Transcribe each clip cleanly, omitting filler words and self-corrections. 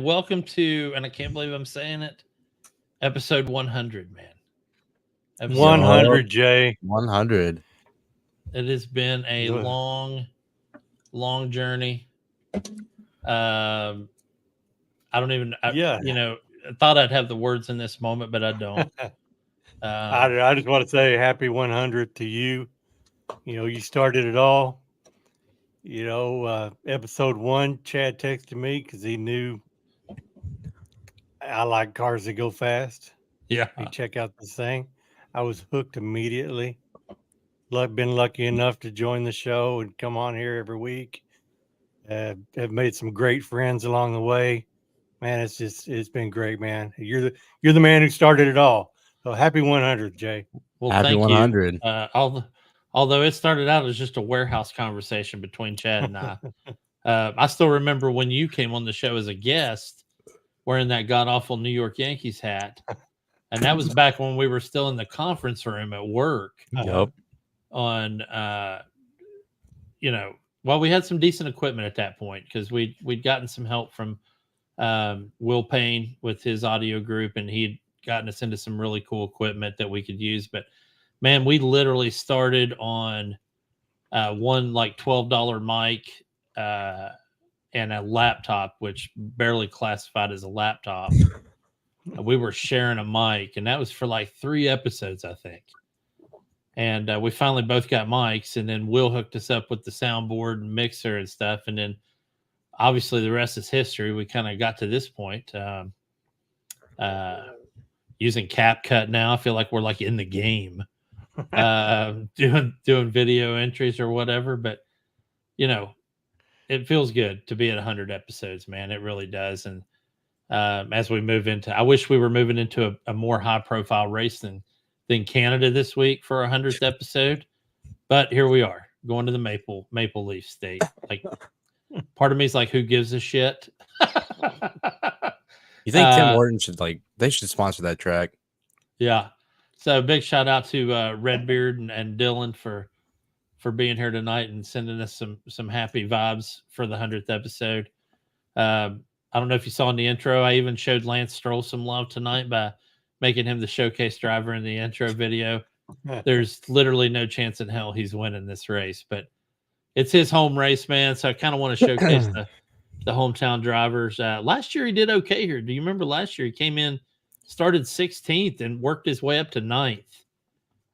welcome to, and I can't believe I'm saying it, episode 100, man. Episode 100, Jay. 100. It has been a long journey. I don't even, I thought I'd have the words in this moment, but I don't. I just want to say happy 100 to you. You started it all. Episode 1, Chad texted me because he knew I like cars that go fast. Yeah. You check out this thing. I was hooked immediately. Been lucky enough to join the show and come on here every week. Have made some great friends along the way. Man, it's been great, man. You're the man who started it all. So happy 100, Jay. Well, happy thank 100. You. Although it started out as just a warehouse conversation between Chad and I. I still remember when you came on the show as a guest wearing that god-awful New York Yankees hat. And that was back when we were still in the conference room at work. Yep. On, we had some decent equipment at that point because we'd gotten some help from Will Payne with his audio group, and he'd gotten us into some really cool equipment that we could use. But man, we literally started on one like $12 mic and a laptop, which barely classified as a laptop. We were sharing a mic, and that was for like 3 episodes, I think. And we finally both got mics, and then Will hooked us up with the soundboard and mixer and stuff. And then obviously the rest is history. We kind of got to this point using CapCut now. I feel like we're like in the game doing video entries or whatever. But, it feels good to be at 100 episodes, man. It really does. And as we move into, I wish we were moving into a more high profile race than Canada this week for our 100th episode. But here we are going to the Maple Leaf State. Like, part of me is like, who gives a shit? You think Tim Horton they should sponsor that track? Yeah. So big shout out to Redbeard and Dylan for being here tonight and sending us some happy vibes for the 100th episode. I don't know if you saw in the intro, I even showed Lance Stroll some love tonight by making him the showcase driver in the intro video. There's literally no chance in hell he's winning this race, but it's his home race, man. So I kind of want to showcase the hometown drivers. Last year he did okay here. Do you remember last year he came in, started 16th and worked his way up to 9th?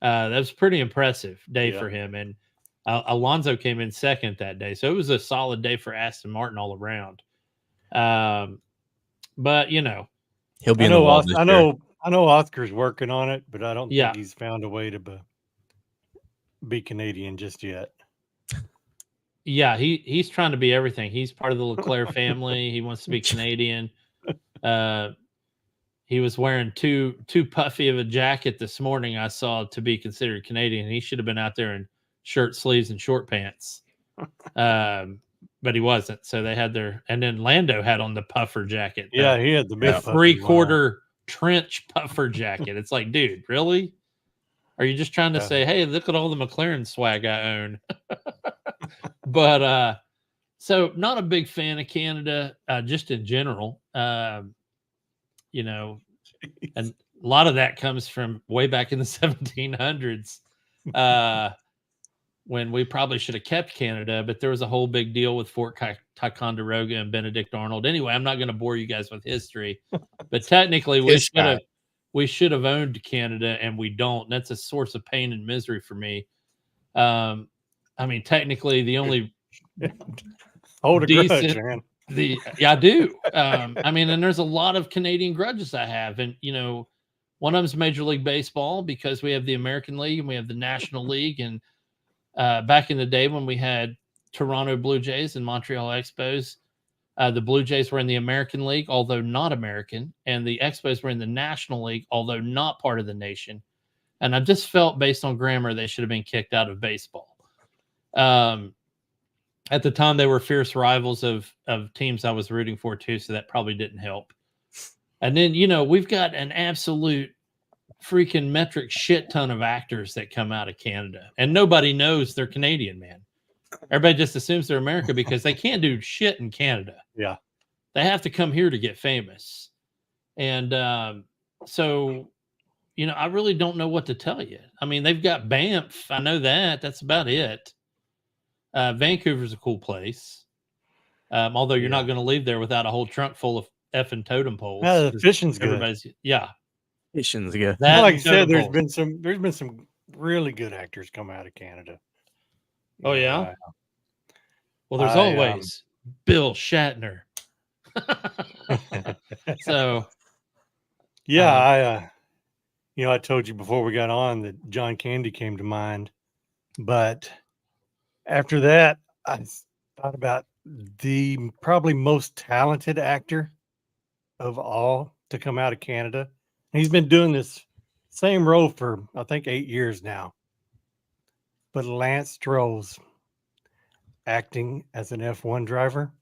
That was pretty impressive day for him. And Alonso came in 2nd that day. So it was a solid day for Aston Martin all around. But he'll be in the wall this year. I know Oscar's working on it, but I don't think he's found a way to be Canadian just yet. Yeah, he's trying to be everything. He's part of the Leclerc family. He wants to be Canadian. He was wearing too puffy of a jacket this morning, I saw, to be considered Canadian. He should have been out there in shirt sleeves and short pants. But he wasn't. So they had and then Lando had on the puffer jacket. Yeah, he had the big 3/4 trench puffer jacket. It's like, dude, really? Are you just trying to say, hey, look at all the McLaren swag I own? But so not a big fan of Canada, just in general. And a lot of that comes from way back in the 1700s. When we probably should have kept Canada, but there was a whole big deal with Fort Ticonderoga and Benedict Arnold. Anyway, I'm not going to bore you guys with history, but technically we should have owned Canada, and we don't. That's a source of pain and misery for me. I mean, technically the only hold a grudge, man. I do. I mean, and there's a lot of Canadian grudges I have, and one of them's Major League Baseball because we have the American League and we have the National League, and back in the day when we had Toronto Blue Jays and Montreal Expos, the Blue Jays were in the American League, although not American, and the Expos were in the National League, although not part of the nation. And I just felt, based on grammar, they should have been kicked out of baseball. At the time, they were fierce rivals of teams I was rooting for too, so that probably didn't help. And then, we've got an absolute freaking metric shit ton of actors that come out of Canada, and nobody knows they're Canadian, man. Everybody just assumes they're America because they can't do shit in Canada. Yeah. They have to come here to get famous. And so, I really don't know what to tell you. I mean, they've got Banff. I know that. That's about it. Vancouver's a cool place. Although you're not going to leave there without a whole trunk full of effing totem poles. The fishing's good. Fishing's good. Like I said, there's been some really good actors come out of Canada. Oh yeah. Well, there's always Bill Shatner. So, yeah, I told you before we got on that John Candy came to mind, but after that, I thought about the probably most talented actor of all to come out of Canada. He's been doing this same role for, I think, 8 years now. But Lance Stroll's acting as an F1 driver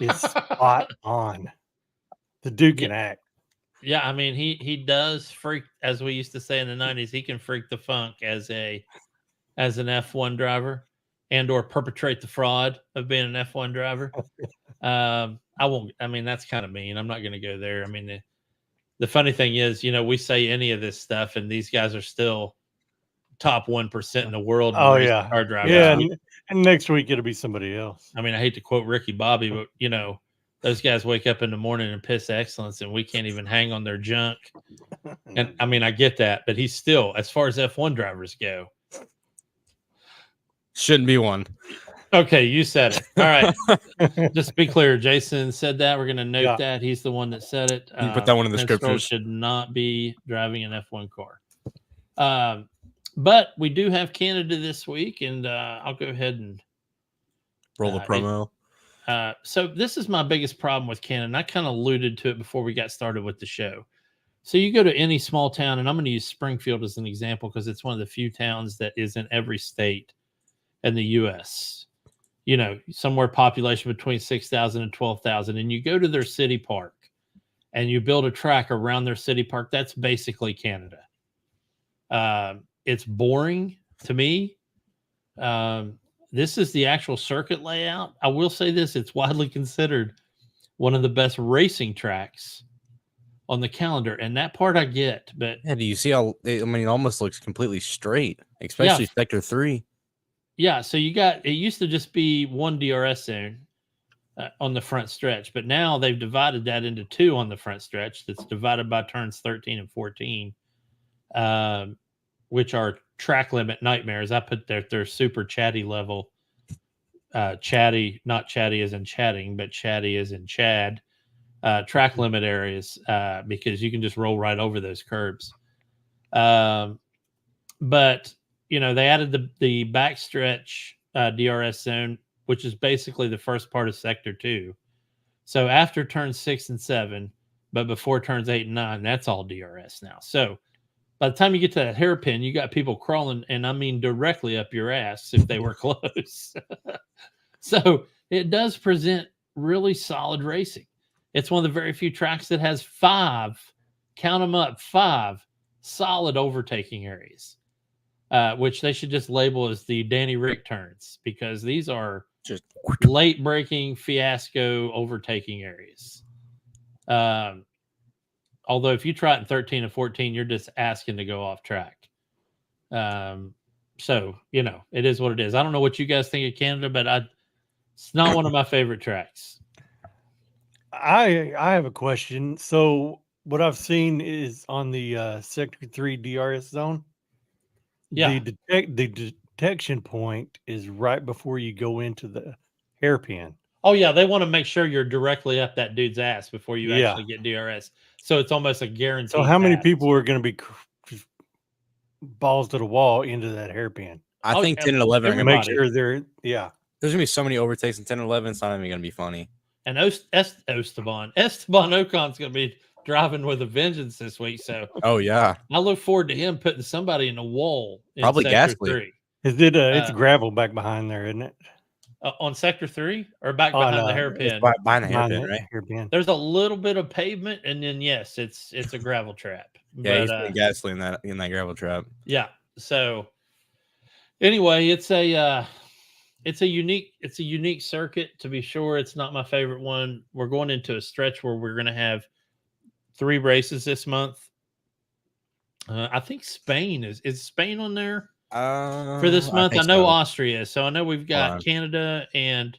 is spot on. The dude can act. Yeah, I mean, he does freak, as we used to say in the 90s, he can freak the funk as an F1 driver and or perpetrate the fraud of being an F1 driver. That's kind of mean. I'm not going to go there. I mean, the funny thing is, we say any of this stuff and these guys are still top 1% in the world. Oh yeah. Car drivers. Yeah. And next week it'll be somebody else. I mean, I hate to quote Ricky Bobby, but those guys wake up in the morning and piss excellence and we can't even hang on their junk. And I mean, I get that, but he's still, as far as F1 drivers go, shouldn't be one. Okay, you said it. All right. Just to be clear, Jason said that. We're going to note that. He's the one that said it. You put that one in the scriptures. Should not be driving an F1 car. But we do have Canada this week, and I'll go ahead and roll the promo. So this is my biggest problem with Canada, and I kind of alluded to it before we got started with the show. So you go to any small town, and I'm going to use Springfield as an example because it's one of the few towns that is in every state in the U.S., somewhere population between 6,000 and 12,000, and you go to their city park and you build a track around their city park. That's basically Canada. It's boring to me. This is the actual circuit layout. I will say this, it's widely considered one of the best racing tracks on the calendar, and that part I get. But do you see how, it almost looks completely straight, especially Sector 3. Yeah, so it used to just be one DRS zone on the front stretch, but now they've divided that into two on the front stretch that's divided by turns 13 and 14, which are track limit nightmares. I put their super chatty level, chatty, not chatty as in chatting, but chatty as in Chad, track limit areas because you can just roll right over those curbs. But they added the backstretch DRS zone, which is basically the first part of Sector 2. So after turns 6 and 7, but before turns 8 and 9, that's all DRS now. So by the time you get to that hairpin, you got people crawling, and I mean directly up your ass if they were close. So it does present really solid racing. It's one of the very few tracks that has 5, count them up, 5 solid overtaking areas. Which they should just label as the Danny Rick turns, because these are just late breaking fiasco overtaking areas. Although if you try it in 13 and 14, you're just asking to go off track. So, it is what it is. I don't know what you guys think of Canada, but it's not one of my favorite tracks. I have a question. So what I've seen is on the Sector 3 DRS zone, the detection point is right before you go into the hairpin. Oh yeah, they want to make sure you're directly up that dude's ass before you actually get DRS. So it's almost a guarantee. So how many people are going to be just balls to the wall into that hairpin? I think 10 and 11 are going to make sure they're There's going to be so many overtakes in 10 and 11. It's not even going to be funny. And Esteban Ocon's going to be driving with a vengeance this week. So I look forward to him putting somebody in the wall. Probably Gasly. Is it? It's gravel back behind there, isn't it? On Sector 3 or back behind the hairpin? Behind the hairpin, right? Hairpin. There's a little bit of pavement, and then yes, it's a gravel trap. Yeah, he's putting Gasly in that gravel trap. Yeah. So anyway, it's it's a unique circuit, to be sure. It's not my favorite one. We're going into a stretch where we're going to have 3 races this month. I think Spain is Spain on there for this I month. I think know so. Austria, so I know we've got on. Canada and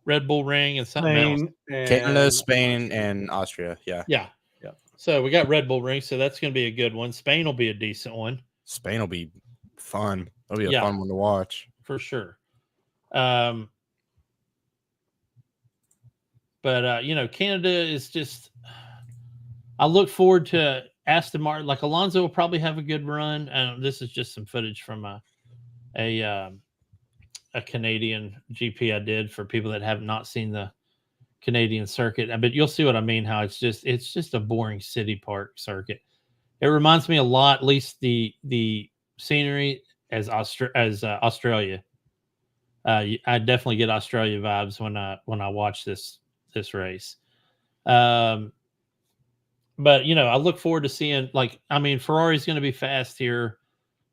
Red Bull Ring and something else. Spain Canada, and Spain, Austria. and Austria. Yeah. Yeah. Yep. So we got Red Bull Ring, so that's going to be a good one. Spain will be a decent one. Spain will be fun. It'll be a Yeah. fun one to watch. For sure. But Canada is just. I look forward to Aston Martin. Like Alonso will probably have a good run. This is just some footage from a Canadian GP I did for people that have not seen the Canadian circuit. But you'll see what I mean. How it's just a boring city park circuit. It reminds me a lot, at least the scenery as Australia. I definitely get Australia vibes when I watch this race. But I look forward to seeing, Ferrari's going to be fast here.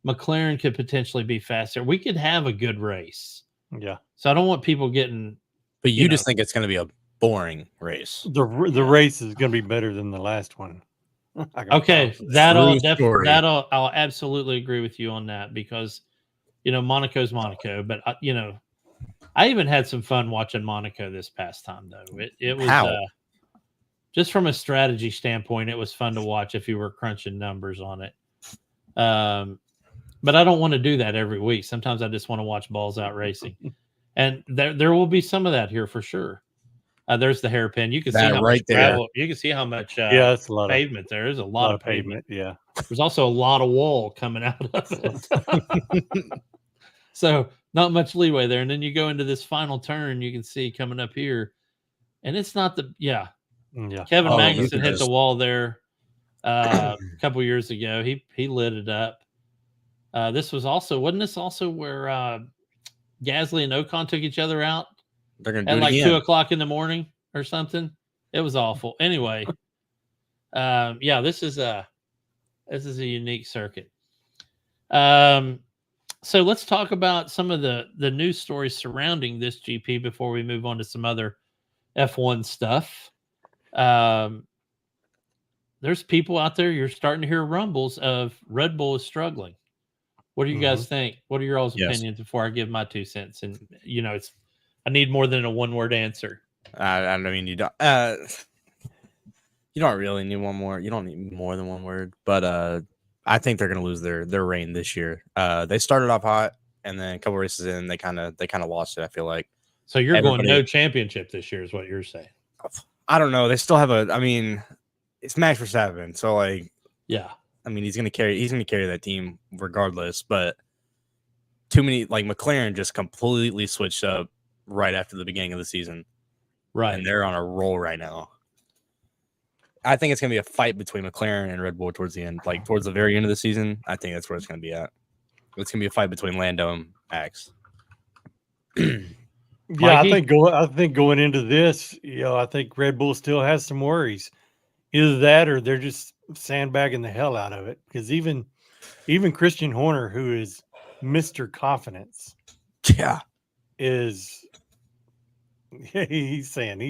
McLaren could potentially be faster. We could have a good race. Yeah. So I don't want people getting. But you just think it's going to be a boring race. The race is going to be better than the last one. Okay, I'll absolutely agree with you on that, because Monaco's Monaco, but I even had some fun watching Monaco this past time, though. It was just from a strategy standpoint, it was fun to watch if you were crunching numbers on it. But I don't want to do that every week. Sometimes I just want to watch balls out racing, and there will be some of that here for sure. There's the hairpin. You can see how much gravel. You can see how much it's a lot pavement there is. A lot of pavement. Yeah. There's also a lot of wall coming out of it. So not much leeway there. And then you go into this final turn, you can see coming up here, and it's not Kevin Magnussen hit the wall there a couple years ago. He lit it up. Wasn't this also where Gasly and Ocon took each other out? They're going to at do it like again. 2:00 in the morning or something. It was awful. Anyway, this is a unique circuit. So let's talk about some of the news stories surrounding this GP before we move on to some other F1 stuff. There's people out there, you're starting to hear rumbles of Red Bull is struggling. What do you guys think? What are your all's opinions before I give my 2 cents? And I need more than a one-word answer. I mean, you don't. You don't really need one more. You don't need more than one word. But I think they're going to lose their reign this year. They started off hot, and then a couple races in, they kind of lost it. I feel like. So you're going no championship this year, is what you're saying? I don't know. They still have it's Max Verstappen, so yeah. I mean, he's going to carry that team regardless. But too many, McLaren just completely switched up right after the beginning of the season. Right. And they're on a roll right now. I think it's going to be a fight between McLaren and Red Bull towards the end, towards the very end of the season. I think that's where it's going to be at. It's going to be a fight between Lando and Max. Yeah, I think going into this, I think Red Bull still has some worries. Either that or they're just sandbagging the hell out of it. Because even Christian Horner, who is Mr. Confidence, he's saying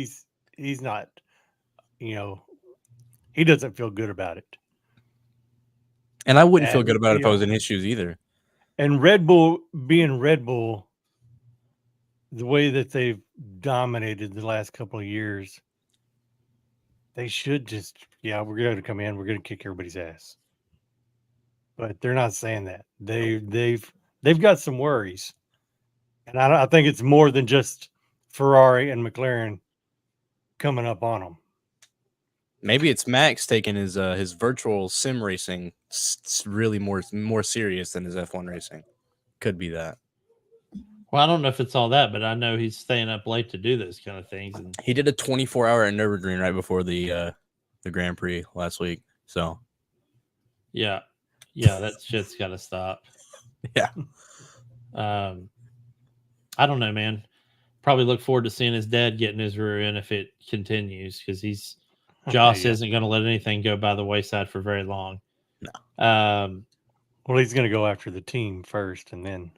he's not, he doesn't feel good about it. And I wouldn't feel good about it if I was in his shoes either. And Red Bull, being Red Bull, the way that they've dominated the last couple of years, they should just, we're going to come in, we're going to kick everybody's ass. But they're not saying that. They've got some worries. And I think it's more than just Ferrari and McLaren coming up on them. Maybe it's Max taking his virtual sim racing really more serious than his F1 racing. Could be that. Well, I don't know if it's all that, but I know he's staying up late to do those kind of things. And he did a 24-hour at Nürburgring right before the Grand Prix last week. So, yeah, that shit's got to stop. Yeah. I don't know, man. Probably look forward to seeing his dad getting his rear end if it continues, because Joss isn't going to let anything go by the wayside for very long. No. Well, he's going to go after the team first, and then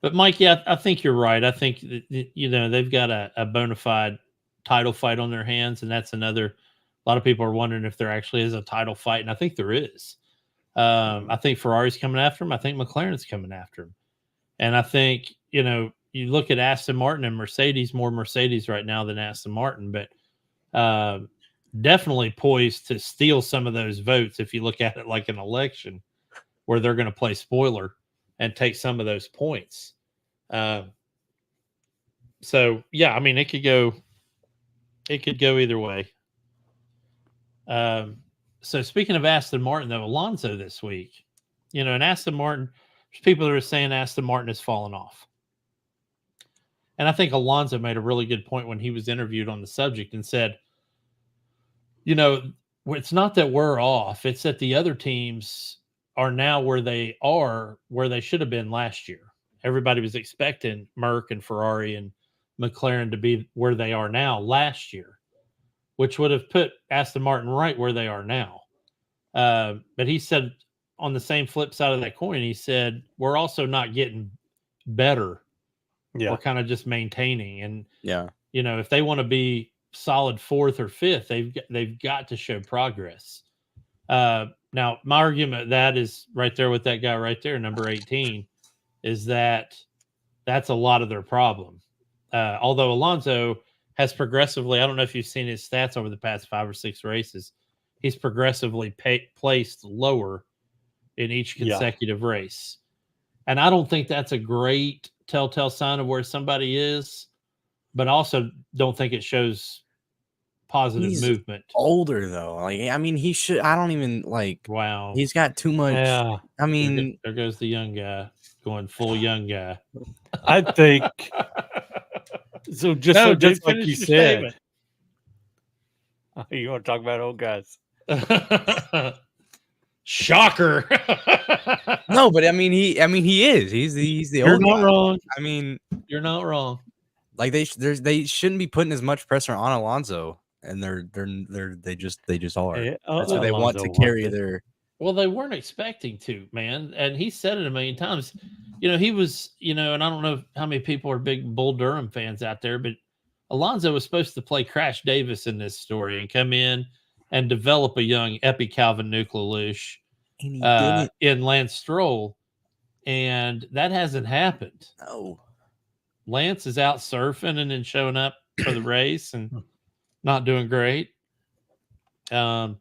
But Mike, yeah, I think you're right. I think that, they've got a bona fide title fight on their hands, and that's another. A lot of people are wondering if there actually is a title fight, and I think there is. I think Ferrari's coming after him. I think McLaren's coming after him, and I think you look at Aston Martin and Mercedes, more Mercedes right now than Aston Martin, but definitely poised to steal some of those votes if you look at it like an election, where they're going to play spoiler and take some of those points. So yeah, I mean, it could go either way. So speaking of Aston Martin, though, Alonso this week, and Aston Martin, there's people that are saying Aston Martin has fallen off. And I think Alonso made a really good point when he was interviewed on the subject and said, it's not that we're off, it's that the other teams are now where they should have been last year. Everybody was expecting Merc and Ferrari and McLaren to be where they are now last year, which would have put Aston Martin right where they are now. But he said on the same flip side of that coin, he said, we're also not getting better. Yeah. We're kind of just maintaining. And, Yeah. If they want to be solid fourth or fifth, they've got to show progress. Now, my argument that is right there with that guy right there, number 18, is that's a lot of their problem. Although Alonso has progressively, I don't know if you've seen his stats over the past 5 or 6 races, he's progressively placed lower in each consecutive race. And I don't think that's a great telltale sign of where somebody is, but also don't think it shows positive movement. Older though. I mean, he should. I don't even Wow. He's got too much. Yeah. I mean, there goes the young guy going full young guy. I think so. Just like you said, you want to talk about old guys? Shocker. No, but I mean, he is. He's the You're old not guy. wrong. I mean, you're not wrong. Like they shouldn't be putting as much pressure on Alonso, and they just are. Yeah, That's what they want to Alonso carry wants it. their. Well, they weren't expecting to, man. And he said it a million times. He was, and I don't know how many people are big Bull Durham fans out there, but Alonso was supposed to play Crash Davis in this story and come in and develop a young Epi Calvin Nuclealuche in Lance Stroll. And that hasn't happened. No. Lance is out surfing and then showing up for the race and not doing great. And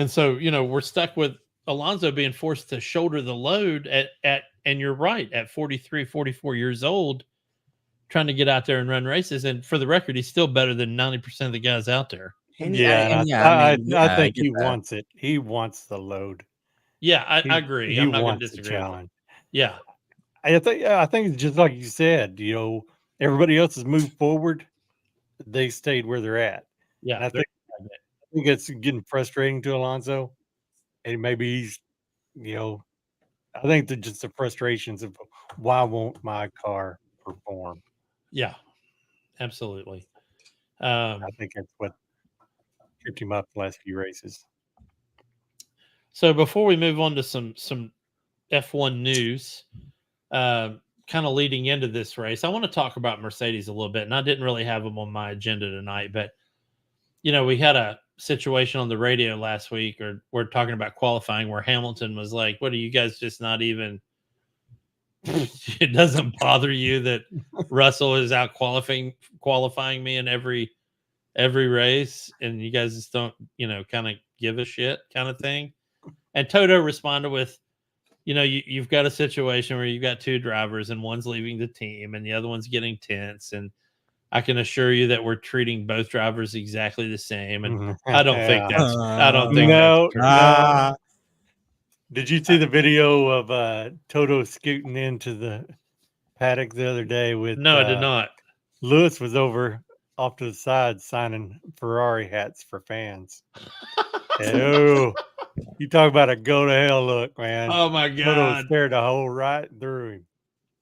so, we're stuck with Alonso being forced to shoulder the load and you're right, at 43, 44 years old, trying to get out there and run races. And for the record, he's still better than 90% of the guys out there. I think he wants it. He wants the load. Yeah, I agree. I'm not going to disagree. Challenge. Yeah. I think it's just like you said, everybody else has moved forward. They stayed where they're at. Yeah. And I think it's getting frustrating to Alonso. And maybe he's, I think they're just the frustrations of why won't my car perform? Yeah, absolutely. I think that's what tripped him up the last few races. So before we move on to some F1 news, kind of leading into this race, I want to talk about Mercedes a little bit. And I didn't really have them on my agenda tonight, but we had a situation on the radio last week, or we're talking about qualifying, where Hamilton was like, what are you guys just not even, it doesn't bother you that Russell is out qualifying me in every race, and you guys just don't, kind of give a shit kind of thing. And Toto responded with, you've got a situation where you've got 2 drivers and one's leaving the team and the other one's getting tense. And I can assure you that we're treating both drivers exactly the same. And I don't think that's, no. Did you see the video of Toto scooting into the paddock the other day with? No, I did not. Lewis was over off to the side signing Ferrari hats for fans. Oh, you talk about a go to hell look, man. Oh my God. Toto stared a hole right through him.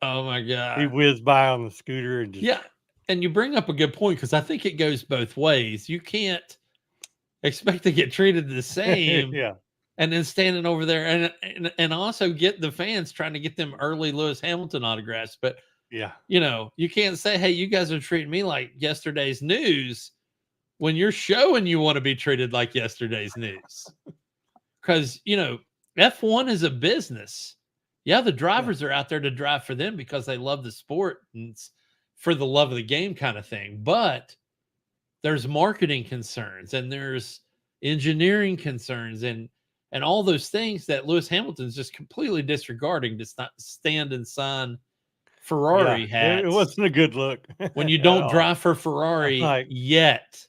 Oh my God. He whizzed by on the scooter and just. Yeah. And you bring up a good point, because I think it goes both ways. You can't expect to get treated the same. Yeah. And then standing over there and also get the fans trying to get them early Lewis Hamilton autographs. But Yeah. You can't say, hey, you guys are treating me like yesterday's news when you're showing you want to be treated like yesterday's news. Because, F1 is a business. Yeah, the drivers are out there to drive for them because they love the sport and it's for the love of the game kind of thing. But there's marketing concerns and there's engineering concerns and all those things that Lewis Hamilton's just completely disregarding to stand and sign Ferrari hats. It wasn't a good look. When you don't drive for Ferrari yet.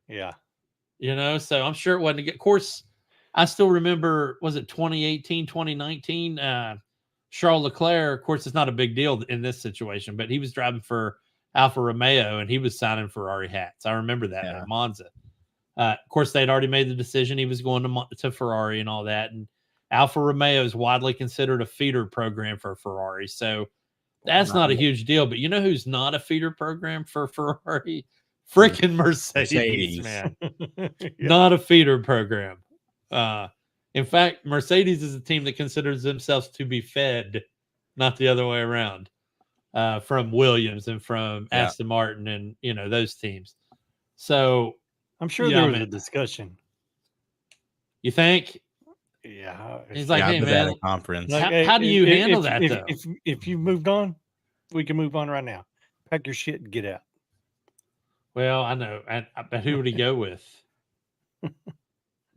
Yeah. So I'm sure it wasn't a good. Of course, I still remember, was it 2018, 2019? Charles Leclerc, of course, it's not a big deal in this situation, but he was driving for Alfa Romeo and he was signing Ferrari hats. I remember that at Monza. Of course, they'd already made the decision he was going to Ferrari and all that. And Alfa Romeo is widely considered a feeder program for Ferrari. So that's not a huge deal. But you know who's not a feeder program for Ferrari? Freaking Mercedes, man. Not a feeder program. In fact, Mercedes is a team that considers themselves to be fed, not the other way around, from Williams and from Aston Martin and, those teams. So I'm sure there was a discussion. You think? Yeah. He's like, hey, man, conference. How do you handle that, though? If you moved on, we can move on right now. Pack your shit and get out. Well, I know. But who would he go with?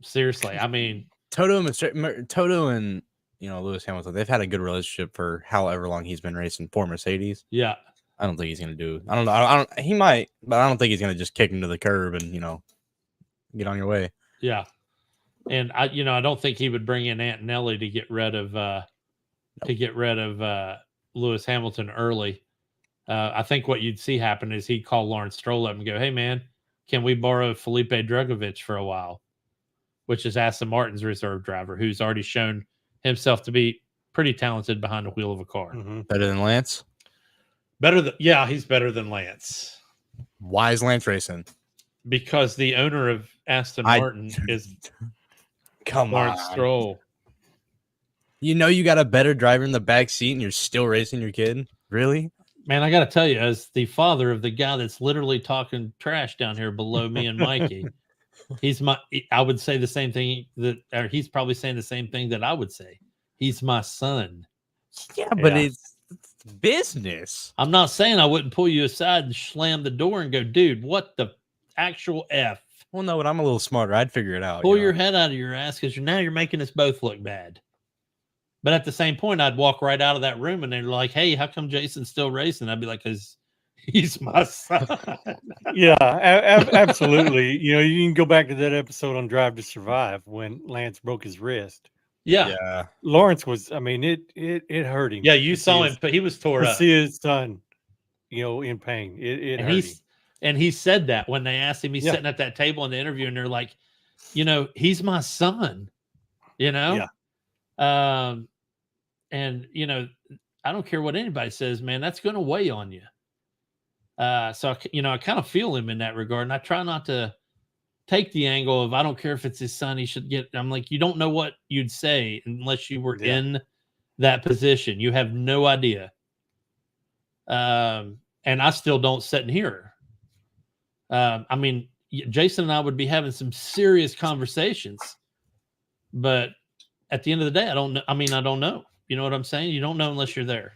Seriously. I mean, Toto and Lewis Hamilton, they've had a good relationship for however long he's been racing for Mercedes. Yeah. I don't think he's going to do. I don't know. He might, but I don't think he's going to just kick him to the curb and, get on your way. Yeah. And I don't think he would bring in Antonelli to get rid of Lewis Hamilton early. I think what you'd see happen is he'd call Lawrence Stroll up and go, hey, man, can we borrow Felipe Drugovich for a while? Which is Aston Martin's reserve driver, who's already shown himself to be pretty talented behind the wheel of a car. Mm-hmm. Better than Lance? He's better than Lance. Why is Lance racing? Because the owner of Aston Martin is Lawrence Stroll. You got a better driver in the back seat and you're still racing your kid? Really? Man, I got to tell you, as the father of the guy that's literally talking trash down here below me and Mikey, I would say the same thing or he's probably saying the same thing that I would say. He's my son. Yeah, but it's business. I'm not saying I wouldn't pull you aside and slam the door and go, dude, what the actual F? Well, no, but I'm a little smarter. I'd figure it out. Pull your head out of your ass because now you're making us both look bad. But at the same point, I'd walk right out of that room and they're like, hey, how come Jason's still racing? I'd be like, because he's my son. Yeah, absolutely. You can go back to that episode on Drive to Survive when Lance broke his wrist. Yeah. Lawrence was, it hurt him. Yeah, you saw him, but he was tore up. To see his son, in pain. It hurt him. And he said that when they asked him, he's sitting at that table in the interview and they're like, he's my son, Yeah. And, I don't care what anybody says, man, that's going to weigh on you. So, I kind of feel him in that regard. And I try not to take the angle of, I don't care if it's his son, he should get, I'm like, you don't know what you'd say unless you were in that position. You have no idea. And I still don't sit in here. Jason and I would be having some serious conversations, but at the end of the day, I don't know. I don't know. You know what I'm saying? You don't know unless you're there.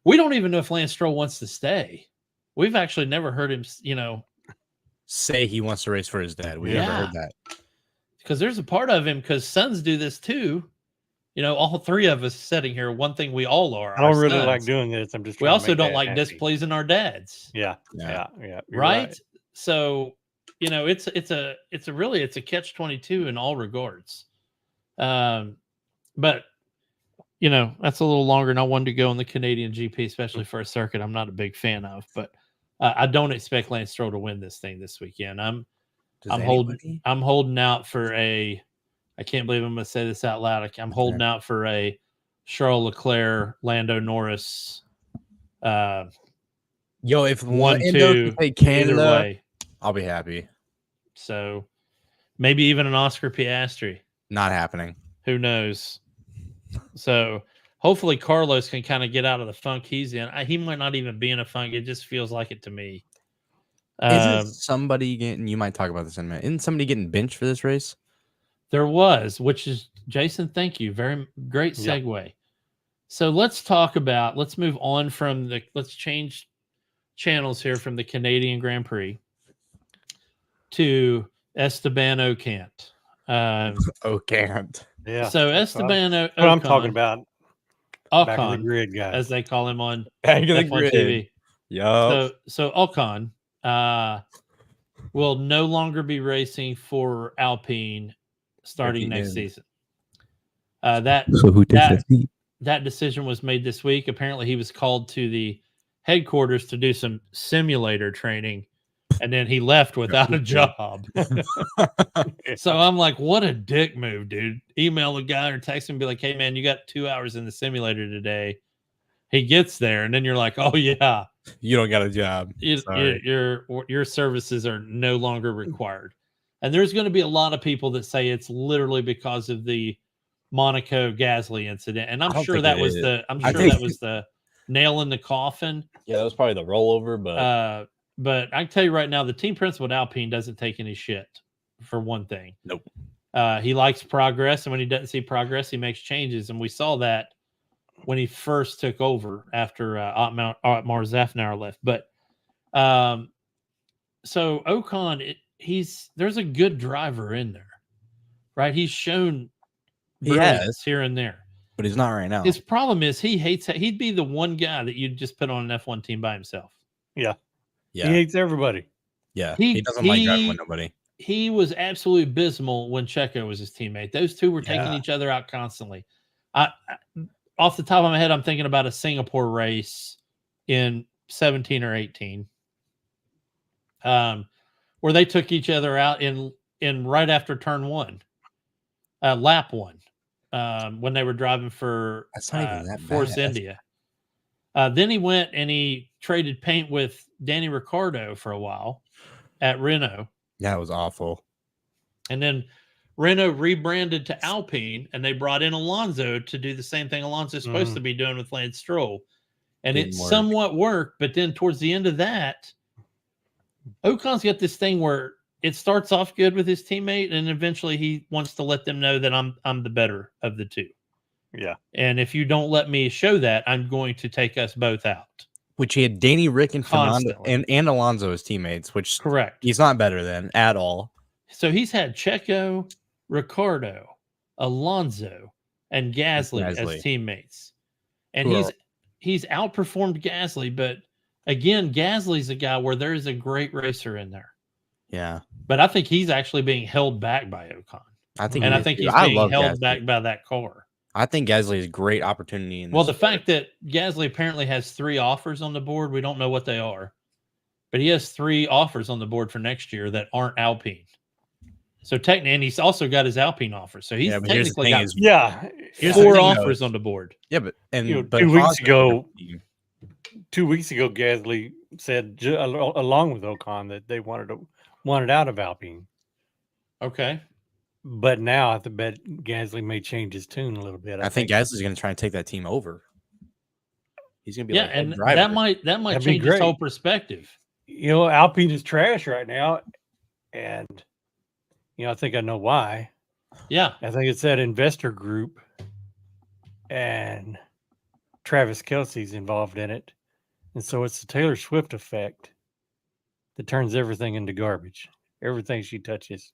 We don't even know if Lance Stroll wants to stay. We've actually never heard him, say he wants to race for his dad. We never heard that. Because there's a part of him, because sons do this too. All three of us sitting here, one thing we all are. I don't really like doing this. I'm just. We also don't like displeasing our dads. Yeah. Right? So, it's a catch-22 in all regards. But that's a little longer than I wanted to go on the Canadian GP, especially for a circuit I'm not a big fan of. But I don't expect Lance Stroll to win this thing this weekend. I'm holding out for a. I can't believe I'm going to say this out loud. I'm holding out for a Charles Leclerc, Lando Norris. If Lando can take Canada, way, I'll be happy. So maybe even an Oscar Piastri. Not happening. Who knows? So hopefully Carlos can kind of get out of the funk he's in. He might not even be in a funk. It just feels like it to me. Isn't somebody getting? You might talk about this in a minute. Isn't somebody getting benched for this race? There was, which is Jason. Thank you. Very great segue. So let's move on from let's change channels here from the Canadian Grand Prix to Esteban Ocon. Ocon. Yeah. So Esteban Ocon. What I'm talking about. Back of the Ocon, grid, guys. as they call him on Back of the F1 grid. TV. Yup. So Ocon will no longer be racing for Alpine starting next season. So who takes that seat? That decision was made this week. Apparently, he was called to the headquarters to do some simulator training, and then he left without a job. So I'm like, what a dick move, dude. Email the guy or text him and be like, hey, man, you got 2 hours in the simulator today. He gets there, and then you're like, oh, yeah. You don't got a job. Your services are no longer required. And there's going to be a lot of people that say it's literally because of the Monaco Gasly incident. And I'm sure that was the nail in the coffin. Yeah, that was probably the rollover, but I can tell you right now, the team principal at Alpine doesn't take any shit, for one thing. Nope. He likes progress, and when he doesn't see progress, he makes changes. And we saw that when he first took over after Otmar Zafnauer left. But so Ocon, there's a good driver in there, right? He's shown brilliance here and there, but he's not right now. His problem is he hates it. He'd be the one guy that you'd just put on an F1 team by himself. Yeah. He hates everybody. Yeah. He doesn't like driving with nobody. He was absolutely abysmal when Checo was his teammate. Those two were taking each other out constantly. Off the top of my head, I'm thinking about a Singapore race in 17 or 18, where they took each other out in right after turn one, lap one, when they were driving for Force India. Then he went and he traded paint with Danny Ricciardo for a while at Renault. Yeah, it was awful. And then Renault rebranded to Alpine, and they brought in Alonso to do the same thing Alonso's supposed to be doing with Lance Stroll. And it somewhat worked, but then towards the end of that, Ocon's got this thing where it starts off good with his teammate, and eventually he wants to let them know that I'm the better of the two. Yeah. And if you don't let me show that, I'm going to take us both out. Which he had Danny Rick and Fernando and Alonso as teammates, which correct. He's not better than at all. So he's had Checo, Ricciardo, Alonso, and Gasly as teammates. And he's outperformed Gasly, but again, Gasly's a guy where there is a great racer in there. Yeah. But I think he's actually being held back by Ocon. I think he's being held back by that car. I think Gasly is a great opportunity. The fact that Gasly apparently has 3 offers on the board, we don't know what they are, but he has 3 offers on the board for next year that aren't Alpine. So technically, and he's also got his Alpine offer. So he's technically got 4 offers on the board. Yeah, but 2 weeks ago, Gasly said along with Ocon that they wanted out of Alpine. Okay. But now I bet Gasly may change his tune a little bit. I think Gasly's going to try and take that team over. He's going to be and that might change his whole perspective. Alpine is trash right now, and I think I know why. Yeah, I think it's that investor group, and Travis Kelce's involved in it, and so it's the Taylor Swift effect that turns everything into garbage. Everything she touches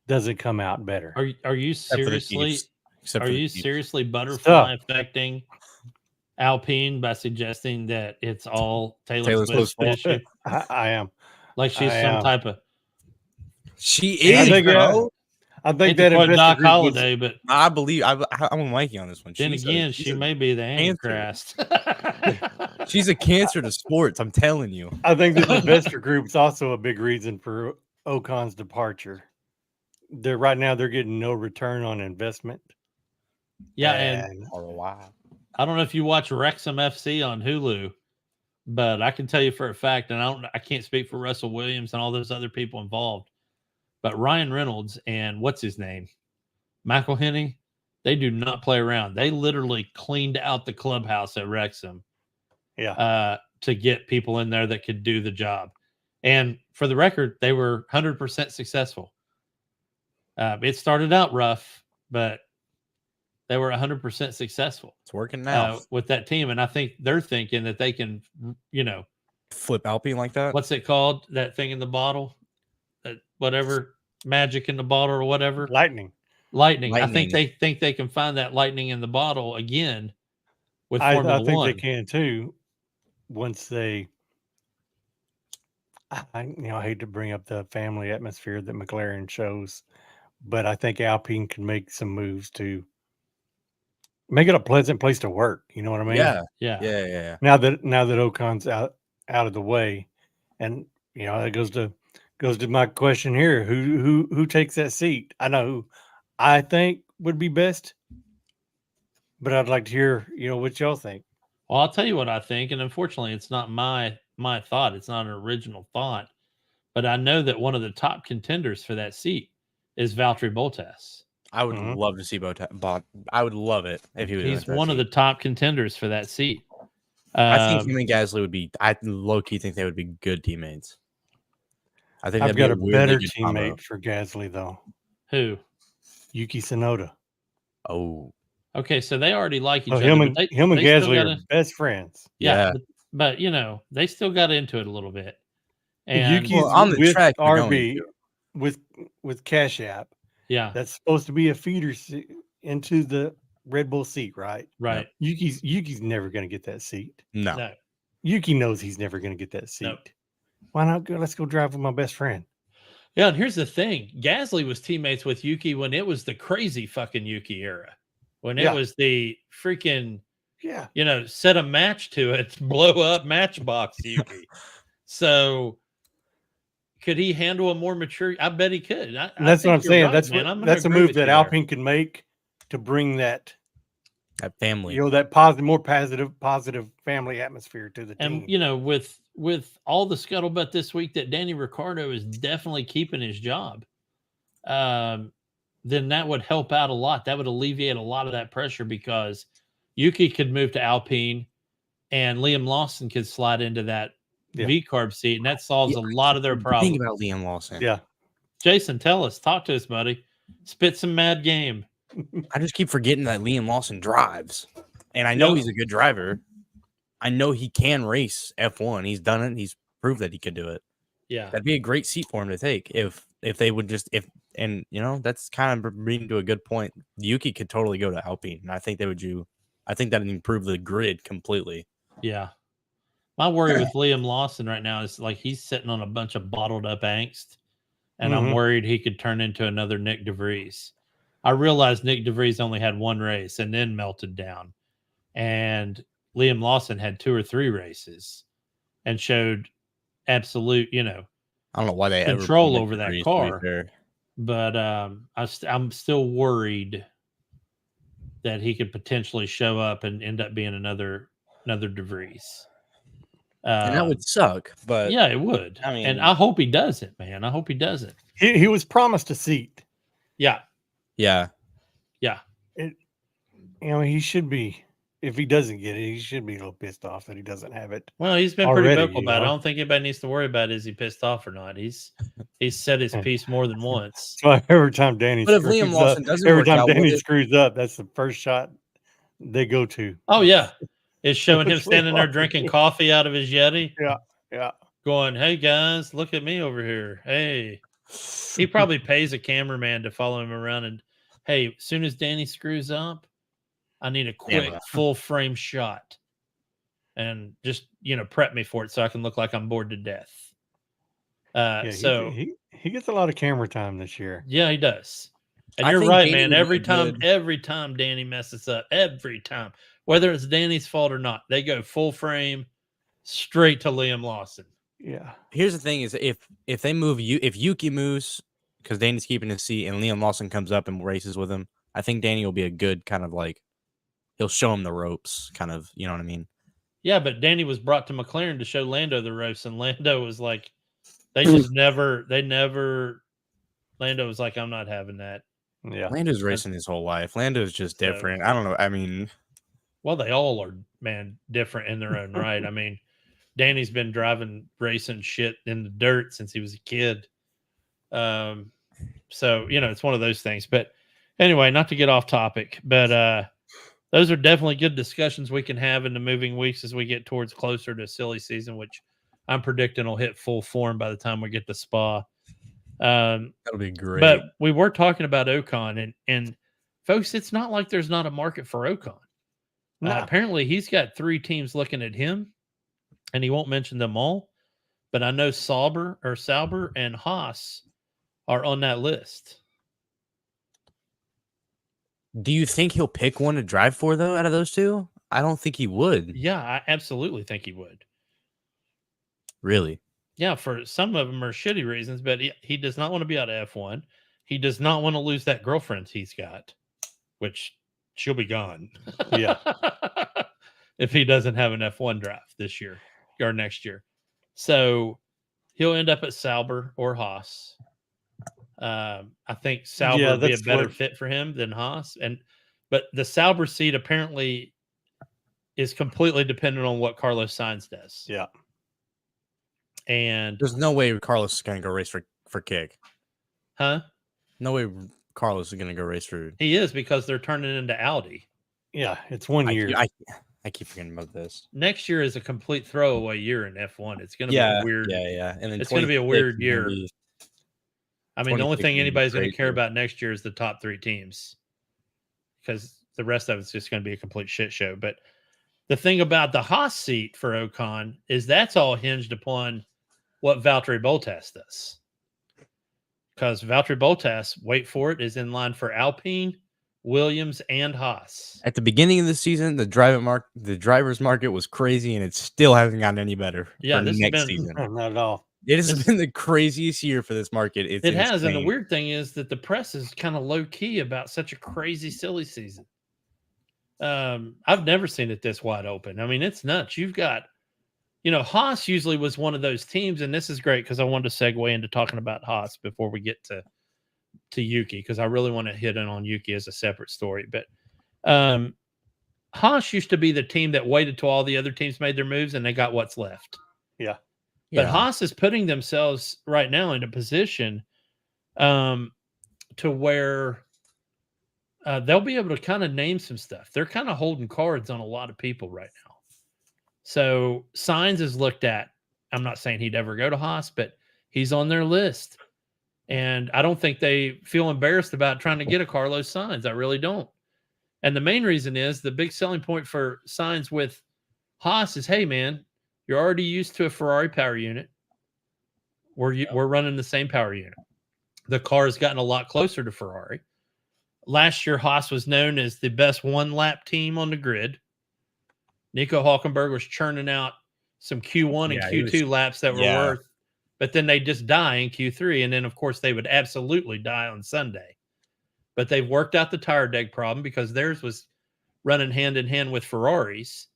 doesn't come out better. Are you seriously butterfly affecting Alpine by suggesting that it's all Taylor Swift's issue? I am. Like she's type of. She is. I think that Doc Holliday, but I believe I'm Mikey on this one. Then again, she may be the Antichrist. She's a cancer to sports. I'm telling you. I think this investor group is also a big reason for Ocon's departure. Right now they're getting no return on investment. Yeah, and for a while. I don't know if you watch Wrexham FC on Hulu, but I can tell you for a fact, and I can't speak for Russell Williams and all those other people involved, but Ryan Reynolds and what's his name, McElhenney, They do not play around. They literally cleaned out the clubhouse at Wrexham to get people in there that could do the job. And for the record, they were 100% successful. It started out rough, but they were 100% successsucall. It's working now with that team. And I think they're thinking that they can, flip Alpine like that. What's it called? That thing in the bottle? Whatever, magic in the bottle or whatever. Lightning. I think they can find that lightning in the bottle again with Formula I think One. they can too. Once they, I hate to bring up the family atmosphere that McLaren shows, but I think Alpine can make some moves to make it a pleasant place to work. You know what I mean? Yeah. Now that Ocon's out of the way, and that goes to my question here: who takes that seat? I know who I think would be best, but I'd like to hear what y'all think. Well, I'll tell you what I think, and unfortunately, it's not my thought. It's not an original thought, but I know that one of the top contenders for that seat is Valtteri Bottas. I would love to see Bottas. I would love it if he was. He's one of the top contenders for that seat. I think him and Gasly would be. I low key think they would be good teammates. I think I've got a better teammate for Gasly though. Who? Yuki Tsunoda. Oh. Okay, so they already like each other. Him and Gasly are best friends. Yeah. But they still got into it a little bit. And Yuki's on the with track RB with Cash App. Yeah. That's supposed to be a feeder into the Red Bull seat, right? Right. Yuki's never going to get that seat. No. Yuki knows he's never going to get that seat. No. Why not go? Let's go drive with my best friend. Yeah, and here's the thing. Gasly was teammates with Yuki when it was the crazy fucking Yuki era. When it was the freaking, set a match to it, blow up Matchbox Yuki. So could he handle a more mature? I bet he could. That's what I'm saying. Right, that's a move that Alpine can make to bring that family, that positive family atmosphere to the team. And with all the scuttlebutt this week that Danny Ricciardo is definitely keeping his job, then that would help out a lot. That would alleviate a lot of that pressure because Yuki could move to Alpine and Liam Lawson could slide into that V-carb seat, and that solves a lot of their problems. Think about Liam Lawson. Yeah. Jason, talk to us, buddy. Spit some mad game. I just keep forgetting that Liam Lawson drives. And I know he's a good driver. I know he can race F1. He's done it. He's proved that he could do it. Yeah. That'd be a great seat for him to take if they would just that's kind of bringing to a good point. Yuki could totally go to Alpine, and I think they would do. I think that would improve the grid completely. Yeah. My worry with Liam Lawson right now is like he's sitting on a bunch of bottled up angst, and I'm worried he could turn into another Nick DeVries. I realized Nick DeVries only had one race and then melted down, and Liam Lawson had 2 or 3 races and showed absolute, I don't know why they control over that car. But I'm still worried that he could potentially show up and end up being another DeVries. And that would suck, but yeah, it would. I mean, and I hope he does it, man. I hope he does it. He was promised a seat. Yeah. He should be. If he doesn't get it, he should be a little pissed off that he doesn't have it. Well, he's been pretty vocal about it. I don't think anybody needs to worry about is he pissed off or not. He's said his piece more than once. So every time Danny screws up, that's the first shot they go to. Oh yeah, it's showing him standing there drinking coffee out of his Yeti. Yeah. Going, hey guys, look at me over here. Hey, he probably pays a cameraman to follow him around and hey, as soon as Danny screws up, I need a quick full frame shot and just, prep me for it so I can look like I'm bored to death. So he gets a lot of camera time this year. Yeah, he does. And you're right, man. Every time Danny messes up, every time, whether it's Danny's fault or not, they go full frame straight to Liam Lawson. Yeah. Here's the thing is if they move if Yuki moves because Danny's keeping his seat and Liam Lawson comes up and races with him, I think Danny will be a good kind of like he'll show him the ropes, kind of, you know what I mean? Yeah, but Danny was brought to McLaren to show Lando the ropes, and Lando was like, Lando was like, I'm not having that. Yeah. Lando's racing his whole life. Lando's just different. I don't know. I mean, well, they all are, man, different in their own right. I mean, Danny's been driving racing shit in the dirt since he was a kid. So, it's one of those things. But anyway, not to get off topic, but those are definitely good discussions we can have in the moving weeks as we get towards closer to silly season, which I'm predicting will hit full form by the time we get to Spa. that'll be great. But we were talking about Ocon, and folks, it's not like there's not a market for Ocon. No. Apparently, he's got 3 teams looking at him, and he won't mention them all. But I know Sauber and Haas are on that list. Do you think he'll pick one to drive for, though, out of those two? I don't think he would. Yeah, I absolutely think he would. Really? Yeah, for some of them are shitty reasons, but he does not want to be out of F1. He does not want to lose that girlfriend he's got, which she'll be gone. Yeah. If he doesn't have an F1 drive this year or next year. So he'll end up at Sauber or Haas. I think Sauber would be a better fit for him than Haas. But the Sauber seat apparently is completely dependent on what Carlos Sainz does. Yeah. And there's no way Carlos is going to go race for kick. Huh? No way Carlos is going to go race for. He is, because they're turning into Audi. Yeah, it's 1 year. I keep forgetting about this. Next year is a complete throwaway year in F1. It's going to be weird. Yeah. And then it's going to be a weird year. I mean, the only thing anybody's going to care about next year is the top 3 teams, because the rest of it's just going to be a complete shit show. But the thing about the Haas seat for Ocon is that's all hinged upon what Valtteri Bottas does. Because Valtteri Bottas, wait for it, is in line for Alpine, Williams, and Haas. At the beginning of the season, the drivers market was crazy, and it still hasn't gotten any better. Yeah, for this next has been, season. Not at all. It has been the craziest year for this market. It has, and the weird thing is that the press is kind of low key about such a crazy, silly season. I've never seen it this wide open. I mean, it's nuts. You've got, Haas usually was one of those teams, and this is great because I wanted to segue into talking about Haas before we get to Yuki, because I really want to hit in on Yuki as a separate story. But Haas used to be the team that waited till all the other teams made their moves and they got what's left. Yeah. But Haas is putting themselves right now in a position to where they'll be able to kind of name some stuff. They're kind of holding cards on a lot of people right now. So Sainz is looked at. I'm not saying he'd ever go to Haas, but he's on their list. And I don't think they feel embarrassed about trying to get a Carlos Sainz. I really don't. And the main reason is the big selling point for Sainz with Haas is, hey, man, you're already used to a Ferrari power unit. We're running the same power unit. The car has gotten a lot closer to Ferrari. Last year, Haas was known as the best one-lap team on the grid. Nico Hülkenberg was churning out some Q1 and Q2 laps that were worth, but then they just die in Q3, and then, of course, they would absolutely die on Sunday. But they've worked out the tire deg problem because theirs was running hand-in-hand with Ferrari's,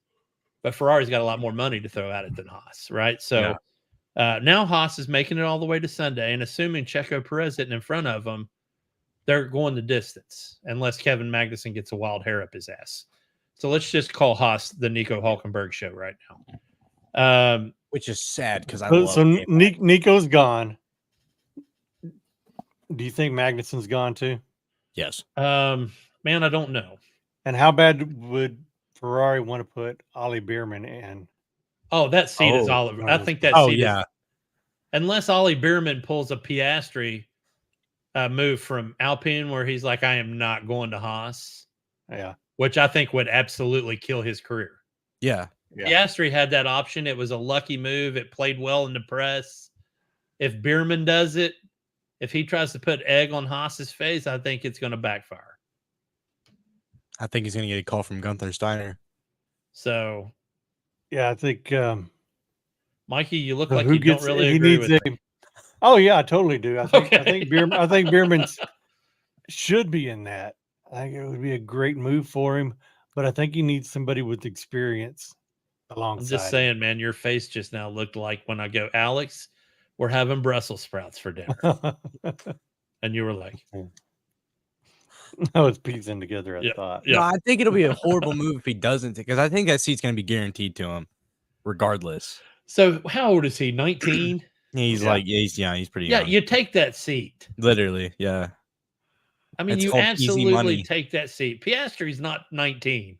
but Ferrari's got a lot more money to throw at it than Haas, right? So now Haas is making it all the way to Sunday, and assuming Checo Perez hitting in front of them, they're going the distance, unless Kevin Magnussen gets a wild hair up his ass. So let's just call Haas the Nico Hülkenberg show right now. Which is sad because I love Nico's gone. Do you think Magnussen's gone too? Yes. Man, I don't know. And how bad would Ferrari want to put Ollie Bierman in? Oh, that seat is Oliver. I think that seat is. Unless Ollie Bierman pulls a Piastri move from Alpine where he's like, I am not going to Haas. Yeah. Which I think would absolutely kill his career. Yeah. Piastri had that option. It was a lucky move. It played well in the press. If Bierman does it, if he tries to put egg on Haas's face, I think it's going to backfire. I think he's going to get a call from Gunther Steiner. So, yeah, I think Mikey, you look like you don't really agree with me. Oh yeah, I totally do. I think I think Bierman should be in that. I think it would be a great move for him, but I think he needs somebody with experience alongside. I'm just saying, man, your face just now looked like when I go, Alex, we're having Brussels sprouts for dinner. And you were like, I was piecing together a Yeah. thought. No, I think it'll be a horrible move if he doesn't, because I think that seat's going to be guaranteed to him, regardless. So how old is he? 19? He's Yeah. he's pretty Yeah, young. you take that seat. Literally, yeah. I mean, It's you called easy absolutely money. take that seat. Piastri's not 19.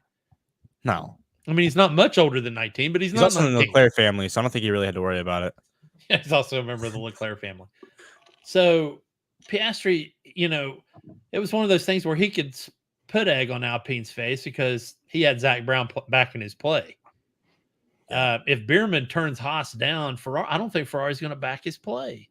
No, I mean, he's not much older than 19, but he's he's not also in the 19. Leclerc family, so I don't think he really had to worry about it. He's also a member of the Leclerc family. So Piastri, it was one of those things where he could put egg on Alpine's face because he had Zach Brown back in his play. Yeah. If Bierman turns Haas down, I don't think Ferrari's going to back his play.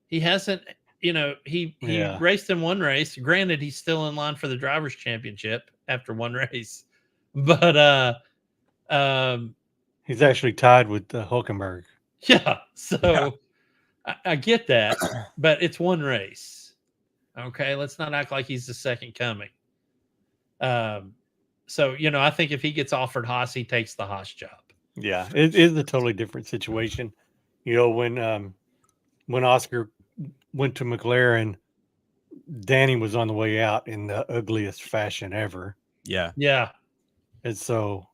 He hasn't, he Yeah. raced in one race. Granted, he's still in line for the drivers' championship after one race, but He's actually tied with Hulkenberg. yeah. So I get that, but it's one race. Okay, let's not act like he's the second coming. So I think if he gets offered Haas, he takes the Haas job. Yeah, it is a totally different situation. When Oscar went to McLaren, Danny was on the way out in the ugliest fashion ever. Yeah, Yeah. And so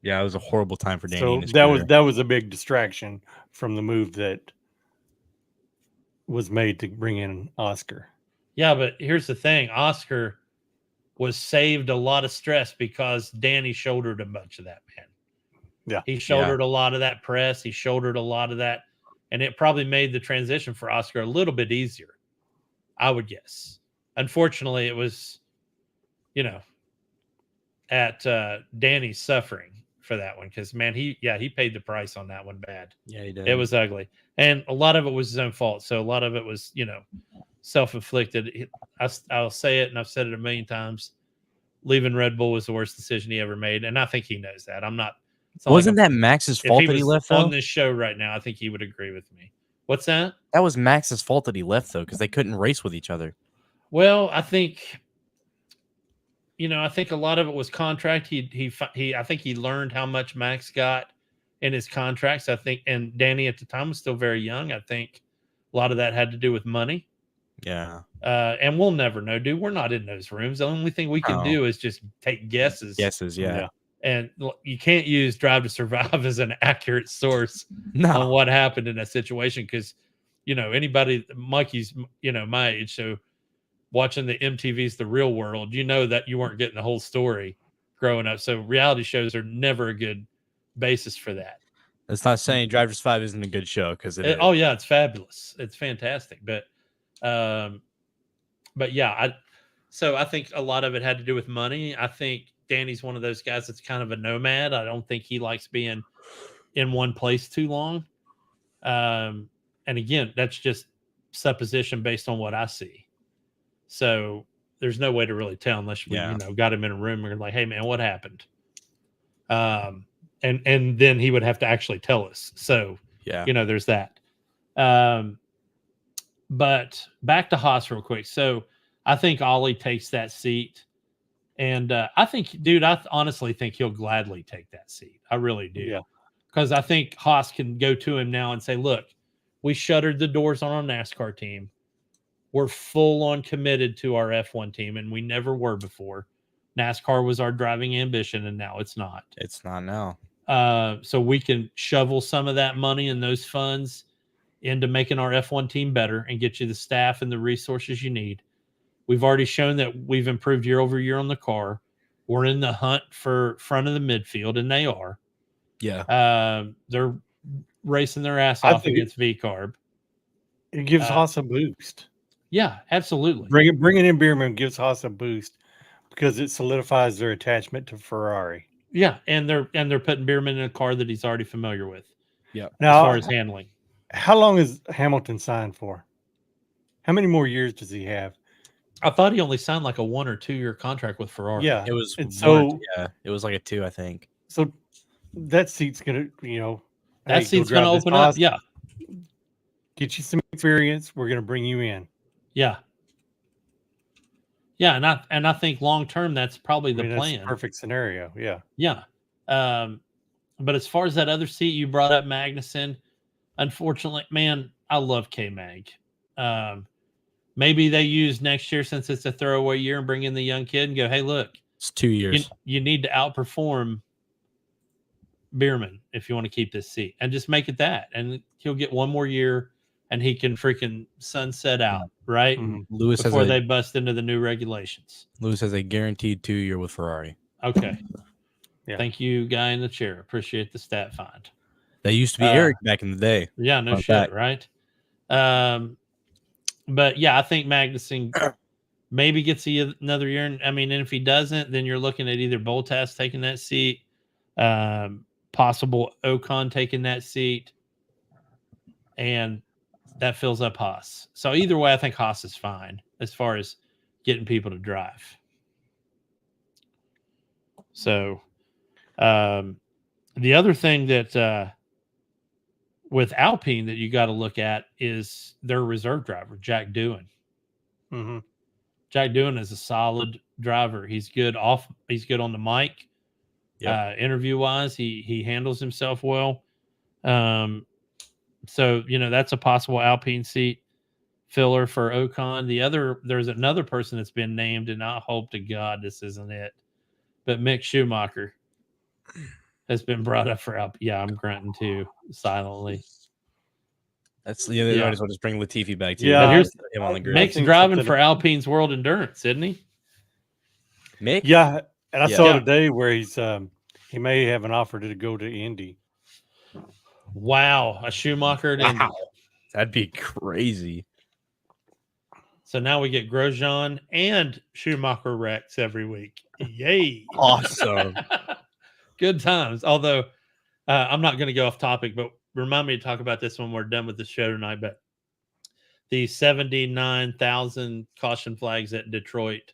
it was a horrible time for Danny. So in his that career. was a big distraction from the move that was made to bring in Oscar. Yeah, but here's the thing: Oscar was saved a lot of stress because Danny shouldered a bunch of that, man. Yeah. He shouldered a lot of that press. He shouldered a lot of that, and it probably made the transition for Oscar a little bit easier, I would guess. Unfortunately, it was, at Danny's suffering for that one because, man, he paid the price on that one bad. Yeah, he did. It was ugly, and a lot of it was his own fault. So a lot of it was, self-inflicted. I'll say it, and I've said it a million times. Leaving Red Bull was the worst decision he ever made, and I think he knows that. Wasn't that Max's fault that he left, though? On this show right now, I think he would agree with me. What's that? That was Max's fault that he left, though, because they couldn't race with each other. Well, I think, I think a lot of it was contract. I think he learned how much Max got in his contracts. I think, and Danny at the time was still very young. I think a lot of that had to do with money. Yeah. And we'll never know, dude. We're not in those rooms. The only thing we can do is just take guesses. Guesses, yeah. And you can't use Drive to Survive as an accurate source on what happened in that situation because, anybody, Mikey's, my age, so watching the MTV's The Real World, that you weren't getting the whole story growing up. So reality shows are never a good basis for that. That's not saying Drive to Survive isn't a good show because oh yeah, it's fabulous. It's fantastic. But yeah, so I think a lot of it had to do with money. I think Danny's one of those guys that's kind of a nomad. I don't think he likes being in one place too long. And again, that's just supposition based on what I see. So there's no way to really tell unless we, got him in a room and we're like, hey man, what happened? And then he would have to actually tell us. So, there's that. But back to Haas real quick. So I think Ollie takes that seat. And I think, dude, I honestly think he'll gladly take that seat. I really do. Yeah. Because I think Haas can go to him now and say, look, we shuttered the doors on our NASCAR team. We're full on committed to our F1 team, and we never were before. NASCAR was our driving ambition, and now it's not. It's not now. So we can shovel some of that money and those funds into making our F1 team better and get you the staff and the resources you need. We've already shown that we've improved year over year on the car. We're in the hunt for front of the midfield, and they are. Yeah. They're racing their ass off against VCarb. It gives Haas a boost. Yeah, absolutely. Bringing in Bierman gives Haas a boost because it solidifies their attachment to Ferrari. Yeah, and they're putting Bierman in a car that he's already familiar with. Yeah. Now, as far as handling. How long is Hamilton signed for? How many more years does he have? I thought he only signed like a 1 or 2 year contract with Ferrari. Yeah, it was. It was like a 2, I think. So that seat's gonna, that seat's gonna open up. Yeah, get you some experience. We're gonna bring you in. Yeah, yeah, and I think long term that's probably the plan. That's the perfect scenario. Yeah, yeah. But as far as that other seat you brought up, Magnussen, unfortunately, man, I love K Mag. maybe they use next year since it's a throwaway year and bring in the young kid and go, hey, look, It's 2 years. you need to outperform Bierman if you want to keep this seat, and just make it that, and he'll get one more year and he can freaking sunset out, right? Lewis Before has they bust into the new regulations. Lewis has a guaranteed 2 year with Ferrari. Okay. Yeah. Thank you, guy in the chair. Appreciate the stat find. That used to be Eric back in the day. Yeah, no Fun shit, fact. right? But yeah, I think Magnussen maybe gets another year. And I mean, and if he doesn't, then you're looking at either Bottas taking that seat, possible Ocon taking that seat, and that fills up Haas. So either way, I think Haas is fine as far as getting people to drive. So the other thing that with Alpine that you got to look at is their reserve driver, Jack Doohan. Mm-hmm. Jack Doohan is a solid driver. He's good he's good on the mic. Interview wise, he handles himself well. So that's a possible Alpine seat filler for Ocon. There's another person that's been named, and I hope to God this isn't it, but Mick Schumacher has been brought up for Alpine. Yeah, I'm grunting too silently. That's the other. Yeah. Might as well just bring Latifi back too. Yeah, But here's him on the grid. Mick's driving for Alpine's World Endurance, isn't he? Mick? Yeah, and I saw Yeah. today where he may have an offer to go to Indy. Wow, a Schumacher at Indy. Wow. That'd be crazy. So now we get Grosjean and Schumacher wrecks every week. Yay. Awesome. Good times. Although I'm not going to go off topic, but remind me to talk about this when we're done with the show tonight. But the 79,000 caution flags at Detroit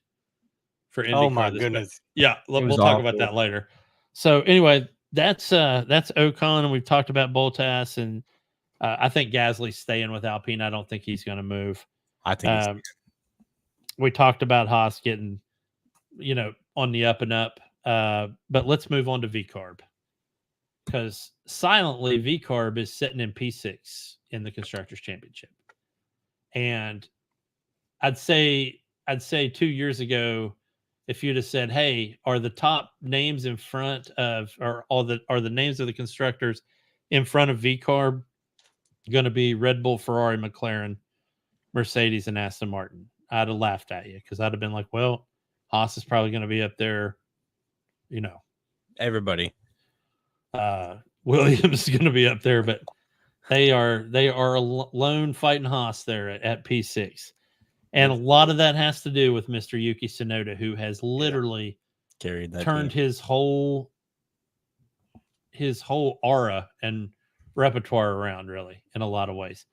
for IndyCar. Oh my goodness. Yeah, we'll talk about that later. So anyway, that's Ocon, and we've talked about Bottas, and I think Gasly's staying with Alpine. I don't think he's going to move. I think we talked about Haas getting, on the up and up. But let's move on to VCARB, because silently VCARB is sitting in P6 in the Constructors Championship. And I'd say 2 years ago, if you'd have said, hey, are the top names in front of, or are the names of the constructors in front of VCARB going to be Red Bull, Ferrari, McLaren, Mercedes, and Aston Martin, I'd have laughed at you, because I'd have been like, well, Haas is probably going to be up there, everybody. Williams is going to be up there, but they are alone fighting Haas there at P6. And a lot of that has to do with Mr. Yuki Tsunoda, who has literally Carried that turned team. his whole aura and repertoire around, really, in a lot of ways.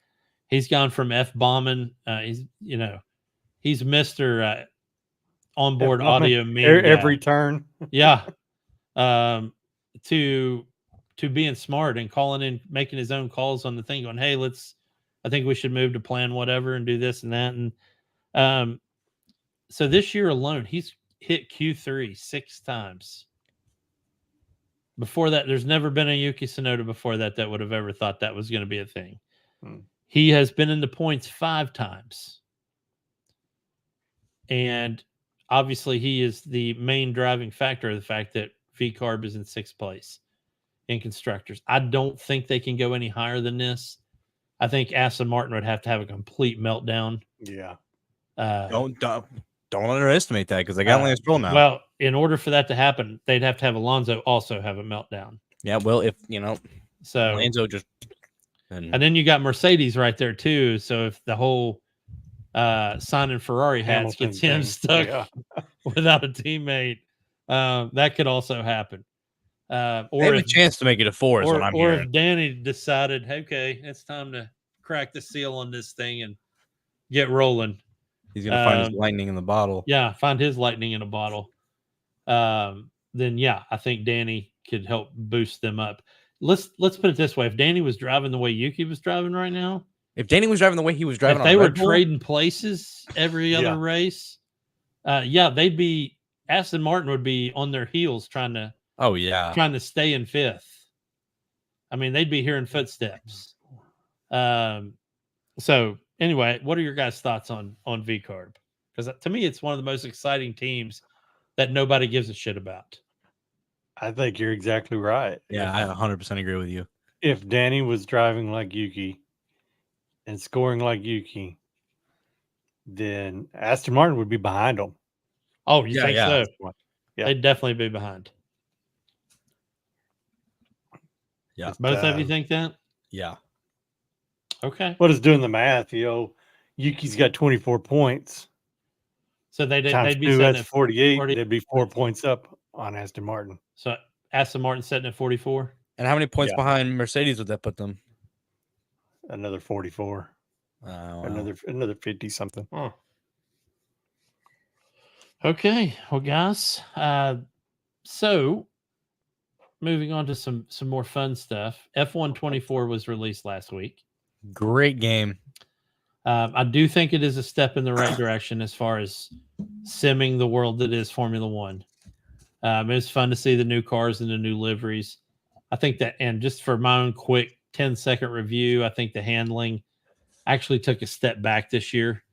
He's gone from F-bombing. He's Mr. Onboard audio meme every guy. turn. Yeah. To being smart and calling in, making his own calls on the thing, going, hey, I think we should move to plan whatever and do this and that. And so this year alone, he's hit Q3 6 times. Before that, there's never been a Yuki Tsunoda before that would have ever thought that was going to be a thing. He has been in the points 5 times. And obviously he is the main driving factor of the fact that VCARB is in 6th place in constructors. I don't think they can go any higher than this. I think Aston Martin would have to have a complete meltdown. Yeah. Don't underestimate that, because they got Lance Stroll now. Well, in order for that to happen, they'd have to have Alonso also have a meltdown. Yeah, well, if so Alonso just and then you got Mercedes right there too. So if the whole signing Ferrari hats Hamilton gets him thing. stuck without a teammate, that could also happen. Or they have if a chance to make it a 4, is what I'm hearing. if Danny decided, okay, it's time to crack the seal on this thing and get rolling. He's going to find his lightning in the bottle. Yeah, find his lightning in a bottle. Then yeah, I think Danny could help boost them up. Let's put it this way: if Danny was driving the way Yuki was driving right now, if Danny was driving the way he was driving, if they on were Red Bull, trading places every other race, they'd be. Aston Martin would be on their heels trying to stay in 5th. I mean, they'd be hearing footsteps. So anyway, what are your guys' thoughts on VCarb? Because to me, it's one of the most exciting teams that nobody gives a shit about. I think you're exactly right. Yeah, I 100% agree with you. If Danny was driving like Yuki and scoring like Yuki, then Aston Martin would be behind him. Oh, you Yeah, think yeah. so? Yeah. They'd definitely be behind. Yeah. Both of you think that? Yeah. Okay. What is doing the math? Yuki's got 24 points. So they'd be Times two, sitting that's at 48. 40. They'd be 4 points up on Aston Martin. So Aston Martin sitting at 44. And how many points Yeah. behind Mercedes would that put them? Another 44. Wow. Another 50 something. Oh. Okay. Well, guys. So moving on to some more fun stuff. F1 24 was released last week. Great game. I do think it is a step in the right direction as far as simming the world that is Formula One. It was fun to see the new cars and the new liveries. I think that, and just for my own quick 10-second review, I think the handling actually took a step back this year.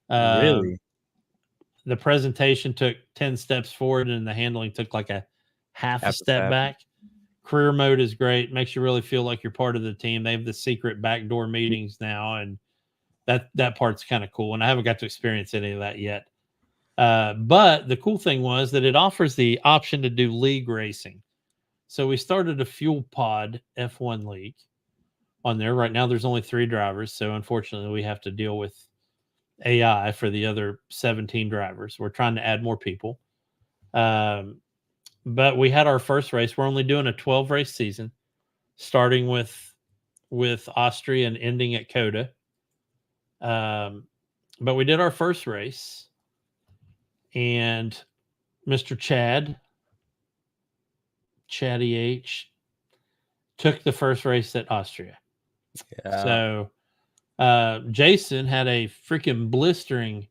Really? The presentation took 10 steps forward and the handling took like a half a step back. Career mode is great. Makes you really feel like you're part of the team. They have the secret backdoor meetings now, and that part's kind of cool. And I haven't got to experience any of that yet. But the cool thing was that it offers the option to do league racing. So we started a fuel pod F1 league on there. Right now there's only 3 drivers. So unfortunately we have to deal with AI for the other 17 drivers. We're trying to add more people. But we had our first race. We're only doing a 12 race season, starting with Austria and ending at Coda. But we did our first race, and Mr. Chatty H, took the first race at Austria. Yeah. So Jason had a freaking blistering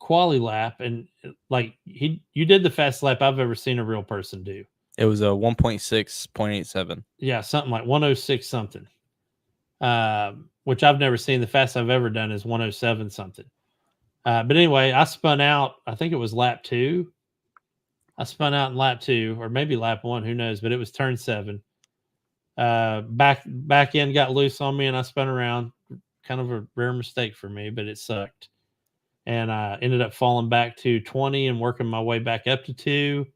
quali lap, and like you did the fastest lap I've ever seen a real person do. It was a 1.6.87. Yeah, something like 106 something. Which I've never seen. The fastest I've ever done is 107 something. But anyway, I spun out, I think it was lap 2. I spun out in lap 2, or maybe lap 1, who knows, but it was turn 7. Back end got loose on me and I spun around. Kind of a rare mistake for me, but it sucked. And I ended up falling back to 20 and working my way back up to 2.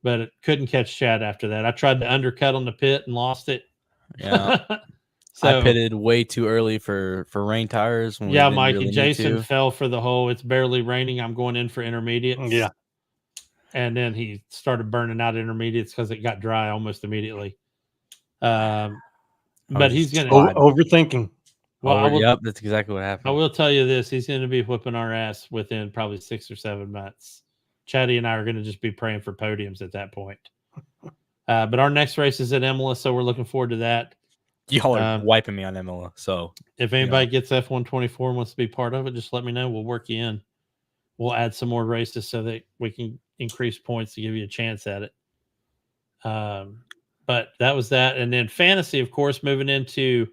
But it couldn't catch Chad after that. I tried to undercut on the pit and lost it. Yeah. So, I pitted way too early for rain tires. When yeah, we Mike, really and need Jason to. fell for the hole. It's barely raining. I'm going in for intermediates. Yeah. And then he started burning out intermediates because it got dry almost immediately. But he's going to overthinking. Well, yep, that's exactly what happened. I will tell you this: he's going to be whipping our ass within probably 6 or 7 months. Chatty and I are going to just be praying for podiums at that point. But our next race is at Imola, so we're looking forward to that. Y'all are wiping me on Imola, so if anybody gets F124 and wants to be part of it, just let me know. We'll work you in. We'll add some more races so that we can increase points to give you a chance at it. But that was that. And then fantasy, of course, moving into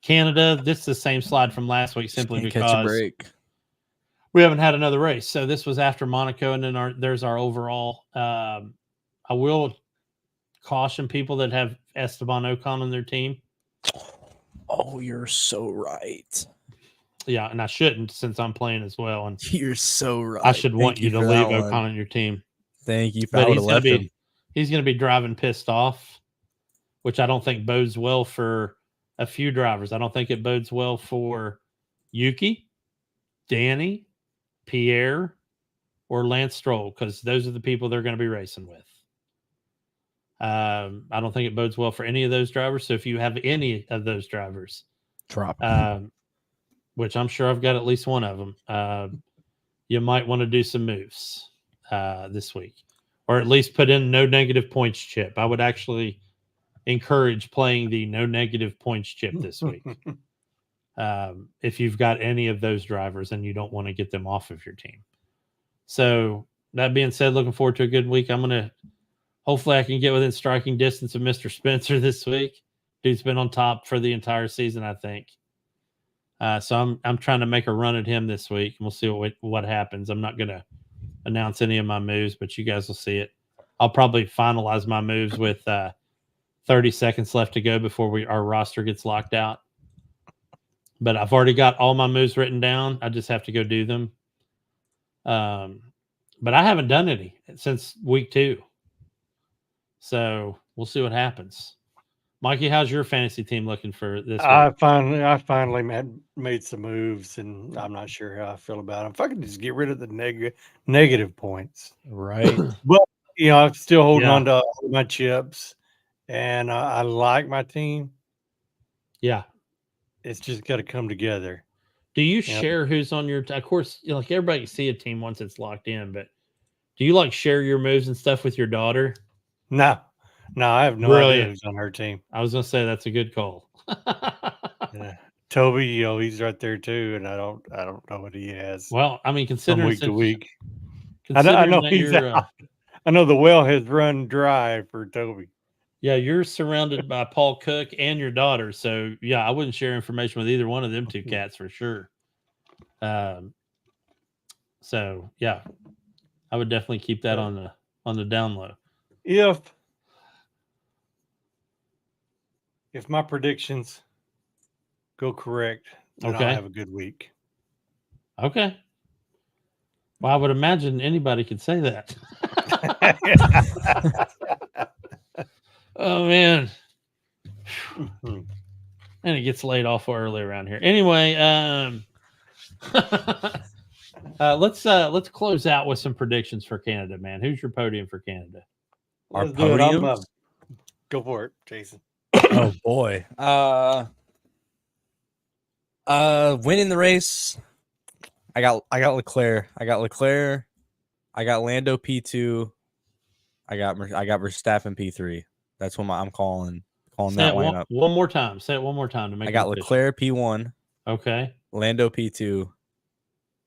Canada. This is the same slide from last week, simply because catch a break. We haven't had another race. So this was after Monaco, and then there's our overall. I will caution people that have Esteban Ocon on their team. Oh, you're so right. Yeah, and I shouldn't, since I'm playing as well. And you're so right. I should want you to leave Ocon on your team. Thank you. But he's going to be driving pissed off, which I don't think bodes well for a few drivers. I don't think it bodes well for Yuki, Danny, Pierre, or Lance Stroll, because those are the people they're going to be racing with. I don't think it bodes well for any of those drivers. So if you have any of those drivers, drop. Which I'm sure I've got at least one of them, you might want to do some moves this week, or at least put in no negative points chip. I would actually encourage playing the no negative points chip this week. If you've got any of those drivers and you don't want to get them off of your team. So that being said, looking forward to a good week. Hopefully I can get within striking distance of Mr. Spencer this week. Dude's been on top for the entire season, I think. So I'm trying to make a run at him this week, and we'll see what happens. I'm not going to announce any of my moves, but you guys will see it. I'll probably finalize my moves with 30 seconds left to go before our roster gets locked out. But I've already got all my moves written down. I just have to go do them. But I haven't done any since week 2. So we'll see what happens. Mikey, how's your fantasy team looking for this week? I finally made some moves, and I'm not sure how I feel about them. If I could just get rid of the negative points. Right. But, I'm still holding on to all my chips, and I like my team. Yeah. It's just got to come together. Do you share who's on your of course, like everybody can see a team once it's locked in, but do you share your moves and stuff with your daughter? No, I have no idea who's on her team. I was gonna say that's a good call. Yeah. Toby, he's right there too, and I don't know what he has. Well, I mean, from considering week to week. I considering know that he's out. I know the well has run dry for Toby. Yeah, you're surrounded by Paul Cook and your daughter, so yeah, I wouldn't share information with either one of them two cats for sure. So yeah, I would definitely keep that on the down low. If my predictions go correct, then I'll have a good week. Okay. Well, I would imagine anybody could say that. Oh man. And it gets laid off early around here. Anyway, let's close out with some predictions for Canada, man. Who's your podium for Canada? Our podium? Go for it, Jason. Oh boy. Winning the race. I got Leclerc. I got Lando P2. I got Verstappen P3. That's what I'm calling that lineup. One more time. Say it one more time to make. I got Leclerc P1. Okay. Lando P2.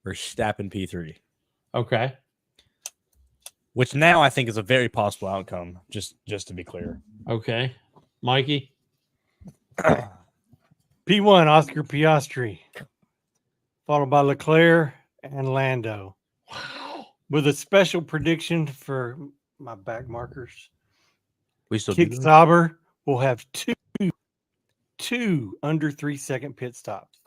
Verstappen P3. Okay. Which now I think is a very possible outcome. Just to be clear. Okay, Mikey. P1 Oscar Piastri, followed by Leclerc and Lando. Wow. With a special prediction for my back markers. We still Kick Sauber will have two under 3-second pit stops.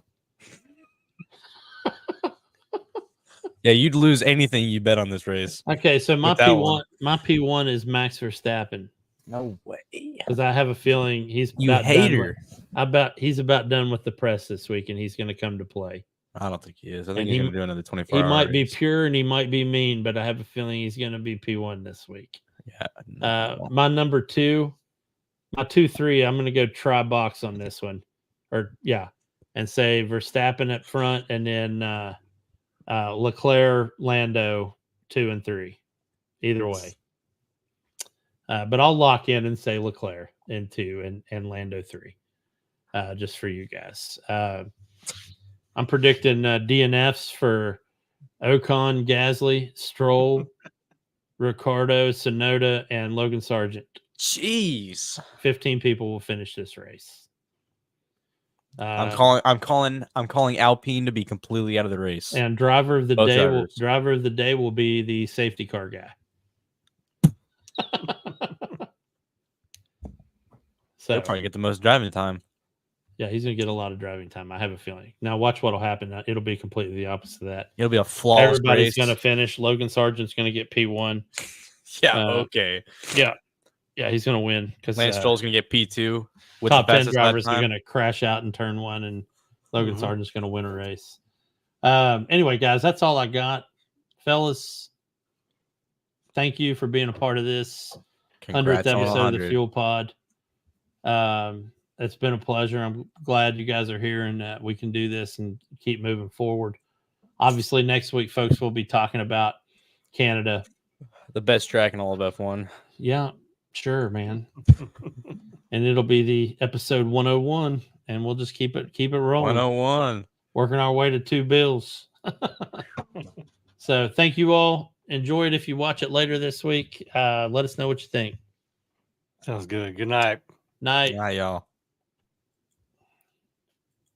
Yeah, you'd lose anything you bet on this race. Okay, so my P1 is Max Verstappen. No way. Because I have a feeling he's he's about done with the press this week, and he's going to come to play. I don't think he is. I think he's going to do another 24 He hours. might be pure and he might be mean, but I have a feeling he's going to be P1 this week. Yeah. My number 2, my 2-3, I'm going to go try box on this one. And say Verstappen up front, and then Leclerc, Lando 2 and 3. Either way. But I'll lock in and say Leclerc in 2 and Lando 3. Just for you guys. I'm predicting DNFs for Ocon, Gasly, Stroll, Ricciardo, Tsunoda, and Logan Sargent. Jeez. 15 people will finish this race. I'm calling Alpine to be completely out of the race. And driver of the day will be the safety car guy. So he'll probably get the most driving time. Yeah, he's going to get a lot of driving time. I have a feeling. Now, watch what will happen. It'll be completely the opposite of that. It'll be a flawless Everybody's race. going to finish. Logan Sargent's going to get P1. Yeah, okay. Yeah, he's going to win. Because Lance Stroll's going to get P2. With top the 10 drivers are going to crash out in turn 1, and Logan Sargent's going to win a race. Anyway, guys, that's all I got. Fellas, thank you for being a part of this 100th episode of the Fuel Pod. It's been a pleasure. I'm glad you guys are here and we can do this and keep moving forward. Obviously, next week, folks, we'll be talking about Canada. The best track in all of F1. Yeah, sure, man. And it'll be the episode 101, and we'll just keep it rolling. 101. Working our way to 2 bills. So thank you all. Enjoy it if you watch it later this week. Let us know what you think. Sounds good. Good night. Night. Night, y'all.